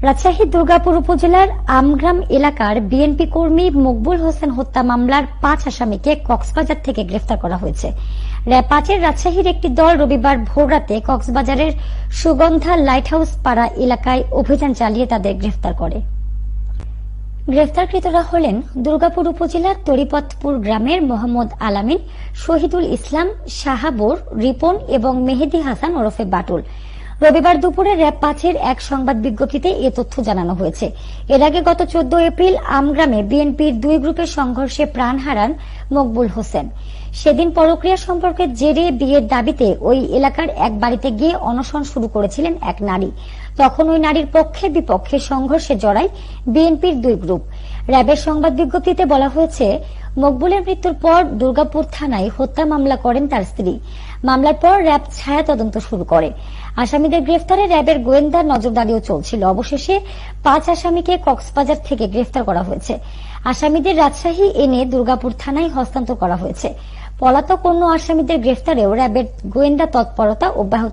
রাজশাহী দুর্গাপুর উপজেলার আমগ্রাম এলাকার বিএনপি কর্মী মকবুল হোসেন হত্যা মামলার ৫ আসামিকে কক্সবাজার থেকে গ্রেফতার করা হয়েছে। র‍্যাব ৫-এর রাজশাহীর একটি দল রবিবার ভোররাতে কক্সবাজারের সুগন্ধা লাইট হাউস পাড়া এলাকায় অভিযান চালিয়ে তাদের গ্রেফতার করে। গ্রেফতারকৃতরা হলেন দুর্গাপুর উপজেলার তরিপতপুর গ্রামের মোহাম্মদ আলামিন, শহীদুল ইসলাম, শাহাবুর, রিপন এবং মেহেদী হাসান ওরফে বাটুল। রবিবার দুপুরে র‍্যাব ৫-এর এক সংবাদ বিজ্ঞপ্তিতে এ তথ্য জানানো হয়েছে। এর আগে গত ১৪ এপ্রিল আমগ্রামে বিএনপির দুই গ্রুপের সংঘর্ষে প্রাণ হারান মকবুল হোসেন। সেদিন পরক্রিয়া সম্পর্কের জেরে বিয়ের দাবিতে ওই এলাকার এক বাড়িতে গিয়ে অনশন শুরু করেছিলেন এক নারী। তখন ওই নারীর পক্ষে বিপক্ষে সংঘর্ষে জড়ায় বিএনপির দুই গ্রুপ। র‍্যাবের সংবাদ বিজ্ঞপ্তিতে বলা হয়েছে, মকবুলের মৃত্যুর পর দুর্গাপুর থানায় হত্যা মামলা করেন তার স্ত্রী। মামলার পর র‍্যাব ছায়া তদন্ত শুরু করে। আসামিদের গ্রেফতারে র‍্যাবের গোয়েন্দা নজরদারিও চলছিল। অবশেষে ৫ আসামিকে কক্সবাজার থেকে গ্রেফতার করা হয়েছে। আসামিদের রাজশাহী এনে দুর্গাপুর থানায় হস্তান্তর করা হয়েছে। পলাতক অন্য আসামিদের গ্রেফতারেও র‍্যাবের গোয়েন্দা তৎপরতা অব্যাহত